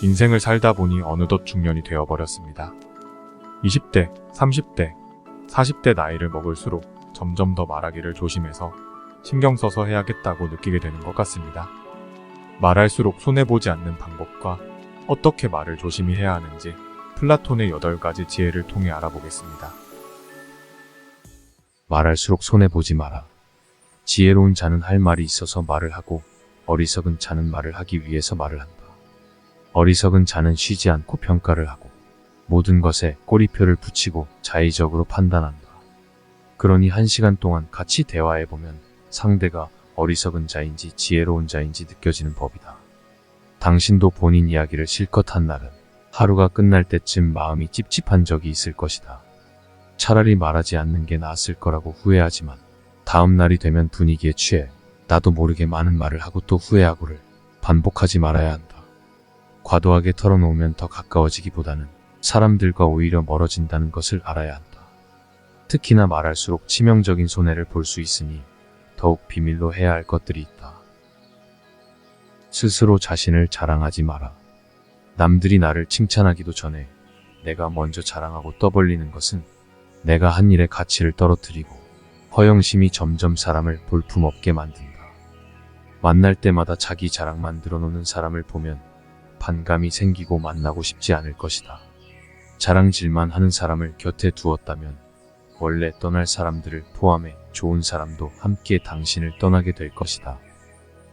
인생을 살다 보니 어느덧 중년이 되어버렸습니다. 20대, 30대, 40대 나이를 먹을수록 점점 더 말하기를 조심해서 신경 써서 해야겠다고 느끼게 되는 것 같습니다. 말할수록 손해보지 않는 방법과 어떻게 말을 조심히 해야 하는지 플라톤의 8가지 지혜를 통해 알아보겠습니다. 말할수록 손해보지 마라. 지혜로운 자는 할 말이 있어서 말을 하고 어리석은 자는 말을 하기 위해서 말을 한다. 어리석은 자는 쉬지 않고 평가를 하고 모든 것에 꼬리표를 붙이고 자의적으로 판단한다. 그러니 1시간 동안 같이 대화해보면 상대가 어리석은 자인지 지혜로운 자인지 느껴지는 법이다. 당신도 본인 이야기를 실컷 한 날은 하루가 끝날 때쯤 마음이 찝찝한 적이 있을 것이다. 차라리 말하지 않는 게 나았을 거라고 후회하지만 다음 날이 되면 분위기에 취해 나도 모르게 많은 말을 하고 또 후회하고를 반복하지 말아야 한다. 과도하게 털어놓으면 더 가까워지기보다는 사람들과 오히려 멀어진다는 것을 알아야 한다. 특히나 말할수록 치명적인 손해를 볼 수 있으니 더욱 비밀로 해야 할 것들이 있다. 스스로 자신을 자랑하지 마라. 남들이 나를 칭찬하기도 전에 내가 먼저 자랑하고 떠벌리는 것은 내가 한 일의 가치를 떨어뜨리고 허영심이 점점 사람을 볼품없게 만든다. 만날 때마다 자기 자랑만 늘어놓는 사람을 보면 반감이 생기고 만나고 싶지 않을 것이다. 자랑질만 하는 사람을 곁에 두었다면 원래 떠날 사람들을 포함해 좋은 사람도 함께 당신을 떠나게 될 것이다.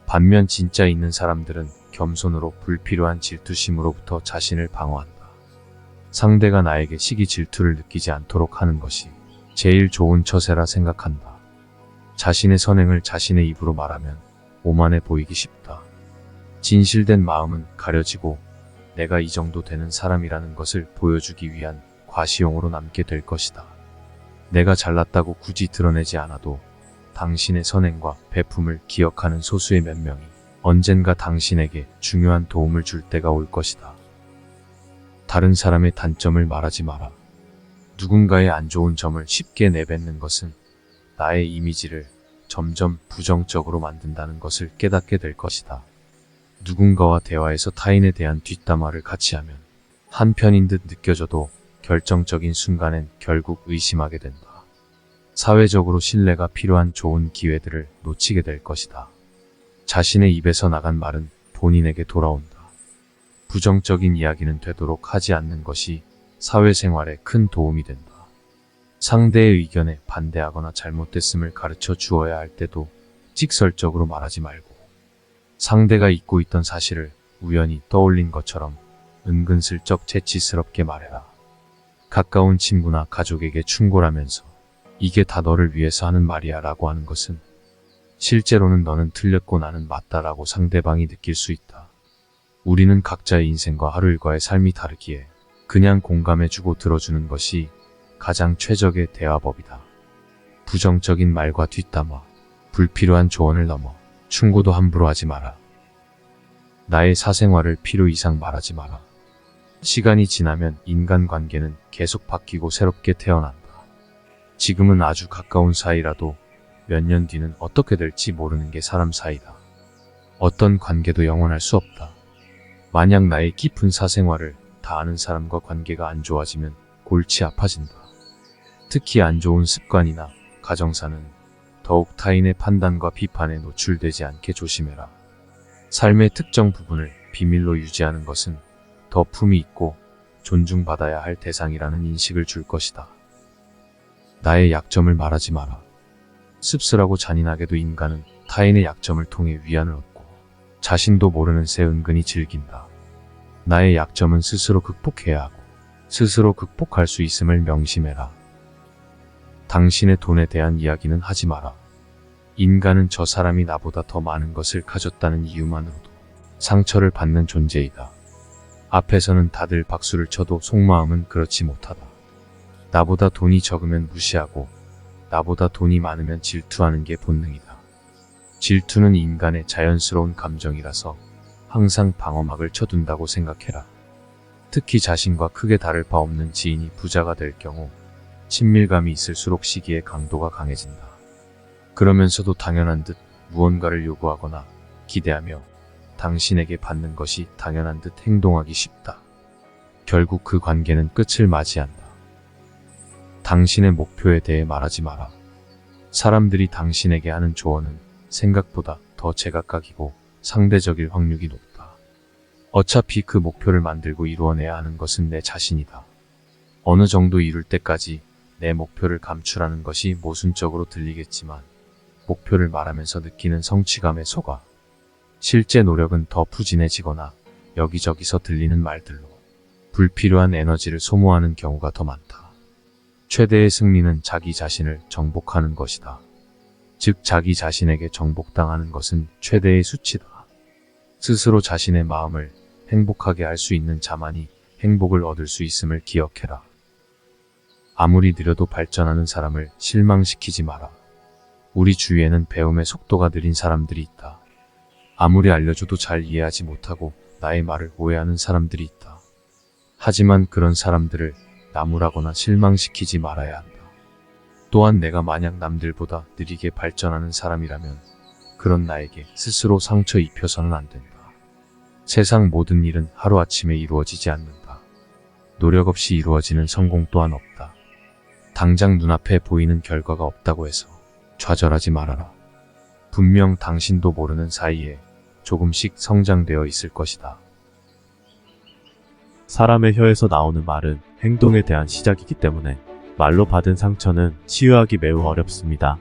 반면 진짜 있는 사람들은 겸손으로 불필요한 질투심으로부터 자신을 방어한다. 상대가 나에게 시기 질투를 느끼지 않도록 하는 것이 제일 좋은 처세라 생각한다. 자신의 선행을 자신의 입으로 말하면 오만해 보이기 쉽다. 진실된 마음은 가려지고 내가 이 정도 되는 사람이라는 것을 보여주기 위한 과시용으로 남게 될 것이다. 내가 잘났다고 굳이 드러내지 않아도 당신의 선행과 배품을 기억하는 소수의 몇 명이 언젠가 당신에게 중요한 도움을 줄 때가 올 것이다. 다른 사람의 단점을 말하지 마라. 누군가의 안 좋은 점을 쉽게 내뱉는 것은 나의 이미지를 점점 부정적으로 만든다는 것을 깨닫게 될 것이다. 누군가와 대화에서 타인에 대한 뒷담화를 같이 하면 한편인 듯 느껴져도 결정적인 순간엔 결국 의심하게 된다. 사회적으로 신뢰가 필요한 좋은 기회들을 놓치게 될 것이다. 자신의 입에서 나간 말은 본인에게 돌아온다. 부정적인 이야기는 되도록 하지 않는 것이 사회생활에 큰 도움이 된다. 상대의 의견에 반대하거나 잘못됐음을 가르쳐 주어야 할 때도 직설적으로 말하지 말고 상대가 잊고 있던 사실을 우연히 떠올린 것처럼 은근슬쩍 재치스럽게 말해라. 가까운 친구나 가족에게 충고하면서 이게 다 너를 위해서 하는 말이야 라고 하는 것은 실제로는 너는 틀렸고 나는 맞다라고 상대방이 느낄 수 있다. 우리는 각자의 인생과 하루 일과의 삶이 다르기에 그냥 공감해주고 들어주는 것이 가장 최적의 대화법이다. 부정적인 말과 뒷담화, 불필요한 조언을 넘어 충고도 함부로 하지 마라. 나의 사생활을 필요 이상 말하지 마라. 시간이 지나면 인간관계는 계속 바뀌고 새롭게 태어난다. 지금은 아주 가까운 사이라도 몇 년 뒤는 어떻게 될지 모르는 게 사람 사이다. 어떤 관계도 영원할 수 없다. 만약 나의 깊은 사생활을 다 아는 사람과 관계가 안 좋아지면 골치 아파진다. 특히 안 좋은 습관이나 가정사는 더욱 타인의 판단과 비판에 노출되지 않게 조심해라. 삶의 특정 부분을 비밀로 유지하는 것은 더 품이 있고 존중받아야 할 대상이라는 인식을 줄 것이다. 나의 약점을 말하지 마라. 씁쓸하고 잔인하게도 인간은 타인의 약점을 통해 위안을 얻고 자신도 모르는 새 은근히 즐긴다. 나의 약점은 스스로 극복해야 하고 스스로 극복할 수 있음을 명심해라. 당신의 돈에 대한 이야기는 하지 마라. 인간은 저 사람이 나보다 더 많은 것을 가졌다는 이유만으로도 상처를 받는 존재이다. 앞에서는 다들 박수를 쳐도 속마음은 그렇지 못하다. 나보다 돈이 적으면 무시하고 나보다 돈이 많으면 질투하는 게 본능이다. 질투는 인간의 자연스러운 감정이라서 항상 방어막을 쳐둔다고 생각해라. 특히 자신과 크게 다를 바 없는 지인이 부자가 될 경우 친밀감이 있을수록 시기의 강도가 강해진다. 그러면서도 당연한 듯 무언가를 요구하거나 기대하며 당신에게 받는 것이 당연한 듯 행동하기 쉽다. 결국 그 관계는 끝을 맞이한다. 당신의 목표에 대해 말하지 마라. 사람들이 당신에게 하는 조언은 생각보다 더 제각각이고 상대적일 확률이 높다. 어차피 그 목표를 만들고 이루어내야 하는 것은 내 자신이다. 어느 정도 이룰 때까지 내 목표를 감추라는 것이 모순적으로 들리겠지만 목표를 말하면서 느끼는 성취감에 속아 실제 노력은 더 푸진해지거나 여기저기서 들리는 말들로 불필요한 에너지를 소모하는 경우가 더 많다. 최대의 승리는 자기 자신을 정복하는 것이다. 즉 자기 자신에게 정복당하는 것은 최대의 수치다. 스스로 자신의 마음을 행복하게 할 수 있는 자만이 행복을 얻을 수 있음을 기억해라. 아무리 느려도 발전하는 사람을 실망시키지 마라. 우리 주위에는 배움의 속도가 느린 사람들이 있다. 아무리 알려줘도 잘 이해하지 못하고 나의 말을 오해하는 사람들이 있다. 하지만 그런 사람들을 나무라거나 실망시키지 말아야 한다. 또한 내가 만약 남들보다 느리게 발전하는 사람이라면 그런 나에게 스스로 상처 입혀서는 안 된다. 세상 모든 일은 하루아침에 이루어지지 않는다. 노력 없이 이루어지는 성공 또한 없다. 당장 눈앞에 보이는 결과가 없다고 해서 좌절하지 말아라. 분명 당신도 모르는 사이에 조금씩 성장되어 있을 것이다. 사람의 혀에서 나오는 말은 행동에 대한 시작이기 때문에 말로 받은 상처는 치유하기 매우 어렵습니다.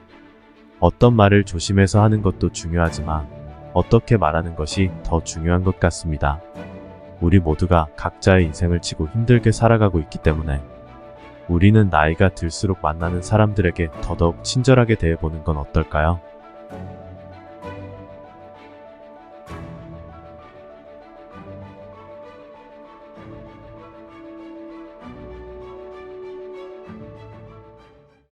어떤 말을 조심해서 하는 것도 중요하지만 어떻게 말하는 것이 더 중요한 것 같습니다. 우리 모두가 각자의 인생을 지고 힘들게 살아가고 있기 때문에 우리는 나이가 들수록 만나는 사람들에게 더더욱 친절하게 대해보는 건 어떨까요?